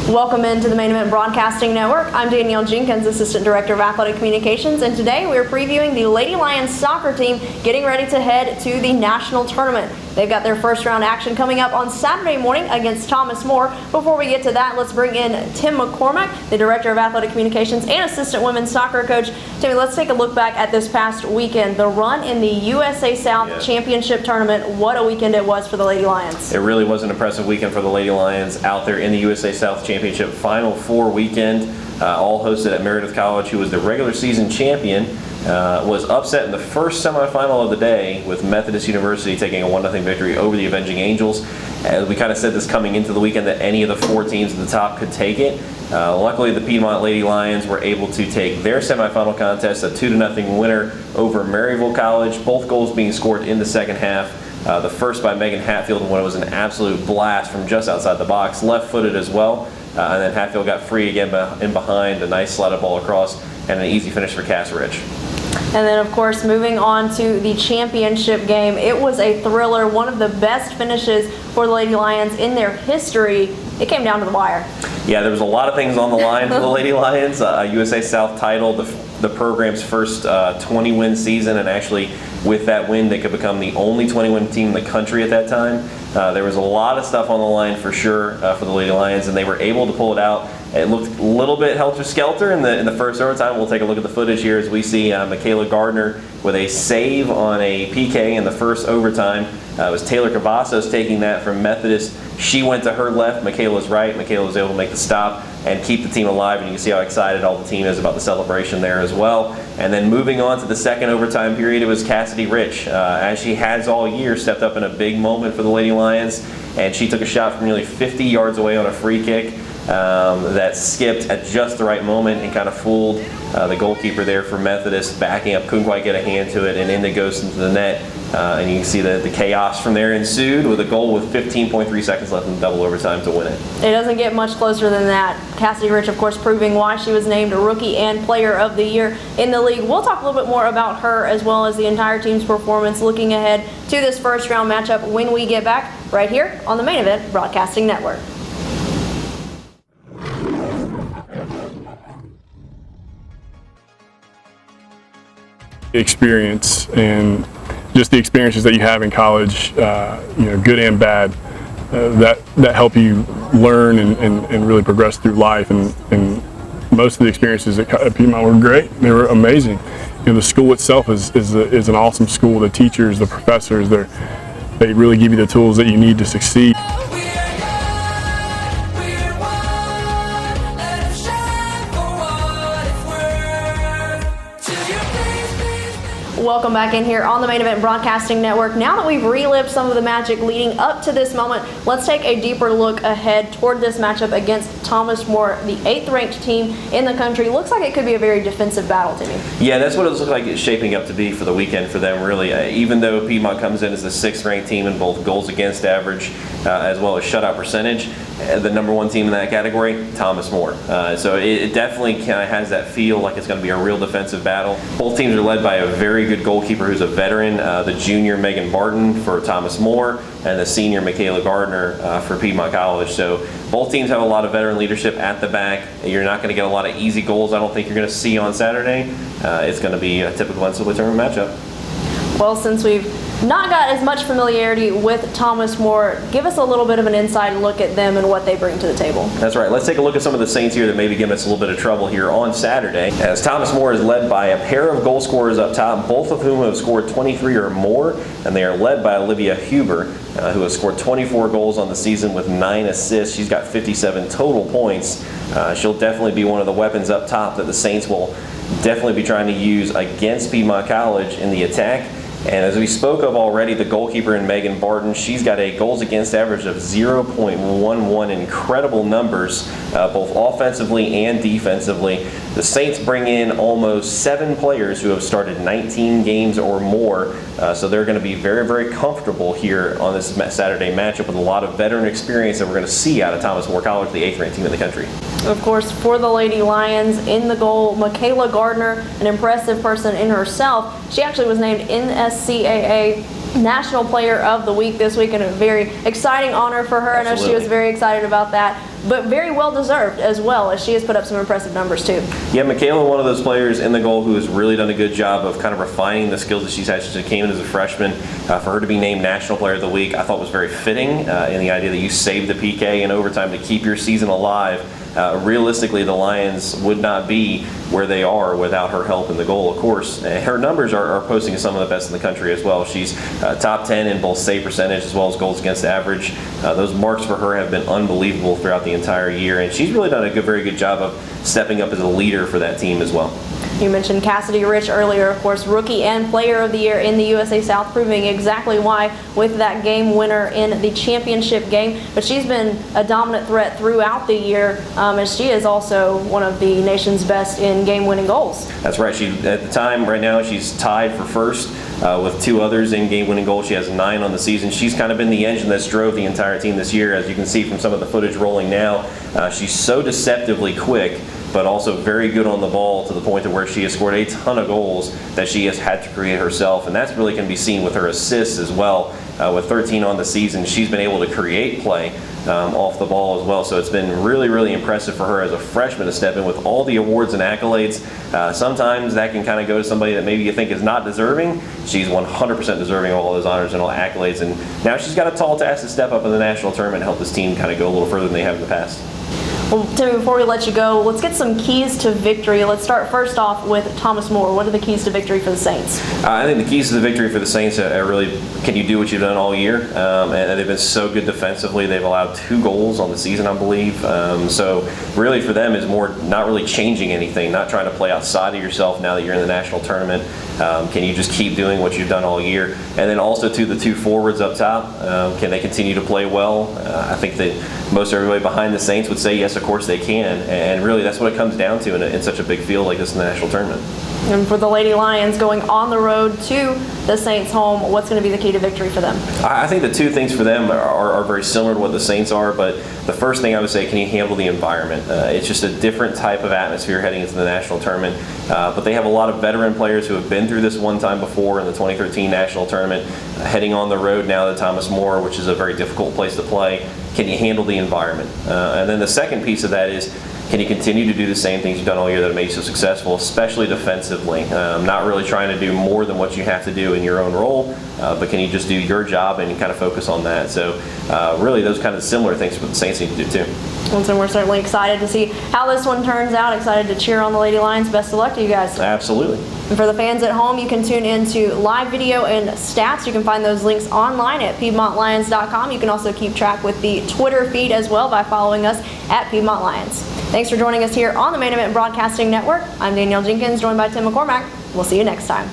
Welcome into the Main Event Broadcasting Network. I'm Danielle Jenkins, Assistant Director of Athletic Communications, and today we're previewing the Lady Lions soccer team getting ready to head to the national tournament. They've got their first round action coming up on Saturday morning against Thomas More. Before we get to that, let's bring in Tim McCormack, the Director of Athletic Communications and Assistant Women's Soccer Coach. Timmy, let's take a look back at this past weekend. The run in the USA South Championship Tournament. What a weekend it was for the Lady Lions. It really was an impressive weekend for the Lady Lions out there in the USA South Championship Final Four weekend, all hosted at Meredith College, who was the regular season champion. Was upset in the first semifinal of the day with Methodist University taking a 1-0 victory over the Avenging Angels. We kind of said this coming into the weekend that any of the 4 teams at the top could take it. Luckily, the Piedmont Lady Lions were able to take their semifinal contest, a 2-0 winner over Maryville College, both goals being scored in the second half. The first by Megan Hatfield, when it was an absolute blast from just outside the box, left-footed as well. And then Hatfield got free again in behind, a nice slotted ball across, and an easy finish for Cass Rich. And then, of course, moving on to the championship game, it was a thriller, one of the best finishes for the Lady Lions in their history. It came down to the wire. Yeah, there was a lot of things on the line for the Lady Lions. USA South title, the program's first 20-win season, and actually with that win, they could become the only 20-win team in the country at that time. There was a lot of stuff on the line for sure for the Lady Lions, and they were able to pull it out. It looked a little bit helter-skelter in the first overtime. We'll take a look at the footage here as we see Michaela Gardner with a save on a PK in the first overtime. It was Taylor Cavazos taking that from Methodist. She went to her left, Michaela's right. Michaela was able to make the stop and keep the team alive, and you can see how excited all the team is about the celebration there as well. And then moving on to the second overtime period, it was Cassidy Rich, as she has all year, stepped up in a big moment for the Lady Lions, and she took a shot from nearly 50 yards away on a free kick that skipped at just the right moment and kind of fooled the goalkeeper there for Methodist, backing up, couldn't quite get a hand to it, and in it goes into the net. And you can see the chaos from there ensued with a goal with 15.3 seconds left in double overtime to win it. It doesn't get much closer than that. Cassidy Rich, of course, proving why she was named Rookie and Player of the Year in the league. We'll talk a little bit more about her as well as the entire team's performance looking ahead to this first round matchup when we get back right here on the Main Event Broadcasting Network. Experience and just the experiences that you have in college, good and bad, that help you learn and really progress through life. And most of the experiences at Piedmont were great. They were amazing. The school itself is an awesome school. The teachers, the professors, they really give you the tools that you need to succeed. Welcome back in here on the Main Event Broadcasting Network. Now that we've relived some of the magic leading up to this moment, let's take a deeper look ahead toward this matchup against Thomas More, the 8th ranked team in the country. Looks like it could be a very defensive battle to me. Yeah, that's what it looks like it's shaping up to be for the weekend for them, really. Even though Piedmont comes in as the 6th ranked team in both goals against average as well as shutout percentage, the number 1 team in that category, Thomas More. So it definitely kind of has that feel like it's going to be a real defensive battle. Both teams are led by a very good goalkeeper who's a veteran, the junior Megan Barton for Thomas More and the senior Michaela Gardner for Piedmont College. So both teams have a lot of veteran leadership at the back. You're not going to get a lot of easy goals I don't think you're going to see on Saturday. It's going to be a typical NCAA tournament matchup. Well, since we've not got as much familiarity with Thomas More, give us a little bit of an inside look at them and what they bring to the table. That's right. Let's take a look at some of the Saints here that maybe give us a little bit of trouble here on Saturday, as Thomas More is led by a pair of goal scorers up top, both of whom have scored 23 or more, and they are led by Olivia Huber, who has scored 24 goals on the season with 9 assists. She's got 57 total points. She'll definitely be one of the weapons up top that the Saints will definitely be trying to use against Piedmont College in the attack. And as we spoke of already, the goalkeeper in Megan Barton, she's got a goals against average of 0.11, incredible numbers, both offensively and defensively. The Saints bring in almost 7 players who have started 19 games or more, so they're going to be very, very comfortable here on this Saturday matchup with a lot of veteran experience that we're going to see out of Thomas More College, the 8th ranked team in the country. Of course, for the Lady Lions, in the goal, Michaela Gardner, an impressive person in herself. She actually was named NCAA National Player of the Week this week, and a very exciting honor for her. Absolutely. I know she was very excited about that, but very well deserved as well, as she has put up some impressive numbers too. Yeah, Michaela, one of those players in the goal who has really done a good job of kind of refining the skills that she's had. She came in as a freshman. For her to be named National Player of the Week, I thought was very fitting in the idea that you saved the PK in overtime to keep your season alive. Realistically, the Lions would not be where they are without her help in the goal, of course. Her numbers are posting some of the best in the country as well. She's top 10 in both save percentage as well as goals against average. Those marks for her have been unbelievable throughout the entire year, and she's really done a very good job of stepping up as a leader for that team as well. You mentioned Cassidy Rich earlier, of course, Rookie and Player of the Year in the USA South, proving exactly why with that game winner in the championship game. But she's been a dominant threat throughout the year, as she is also one of the nation's best in game-winning goals. That's right. She, at the time, right now, she's tied for first with 2 others in game-winning goals. She has 9 on the season. She's kind of been the engine that's drove the entire team this year, as you can see from some of the footage rolling now. She's so deceptively quick, but also very good on the ball to the point to where she has scored a ton of goals that she has had to create herself, and that's really can be seen with her assists as well. With 13 on the season, she's been able to create play off the ball as well, so it's been really impressive for her as a freshman to step in with all the awards and accolades. Sometimes that can kind of go to somebody that maybe you think is not deserving. She's 100% deserving of all those honors and all accolades, and now she's got a tall task to step up in the national tournament and help this team kind of go a little further than they have in the past. Well, Timmy, before we let you go, let's get some keys to victory. Let's start first off with Thomas More. What are the keys to victory for the Saints? I think the keys to the victory for the Saints are really, can you do what you've done all year? And they've been so good defensively. They've allowed 2 goals on the season, I believe. So really for them is more not really changing anything, not trying to play outside of yourself now that you're in the national tournament. Can you just keep doing what you've done all year? And then also to the 2 forwards up top, can they continue to play well? I think that most everybody behind the Saints would say yes, of course they can. And really that's what it comes down to in such a big field like this in the national tournament. And for the Lady Lions going on the road to the Saints home, what's going to be the key to victory for them? I think the 2 things for them are very similar to what the Saints are, but the first thing I would say, can you handle the environment? It's just a different type of atmosphere heading into the national tournament, but they have a lot of veteran players who have been through this one time before in the 2013 national tournament, heading on the road now to Thomas More, which is a very difficult place to play. Can you handle the environment? And then the second piece of that is, can you continue to do the same things you've done all year that have made you so successful, especially defensively? Not really trying to do more than what you have to do in your own role, but can you just do your job and kind of focus on that? So really those kind of similar things what the Saints need to do too. And so we're certainly excited to see how this one turns out, excited to cheer on the Lady Lions. Best of luck to you guys. Absolutely. And for the fans at home, you can tune into live video and stats. You can find those links online at PiedmontLions.com. You can also keep track with the Twitter feed as well by following us at Piedmont Lions. Thanks for joining us here on the Main Event Broadcasting Network. I'm Danielle Jenkins, joined by Tim McCormack. We'll see you next time.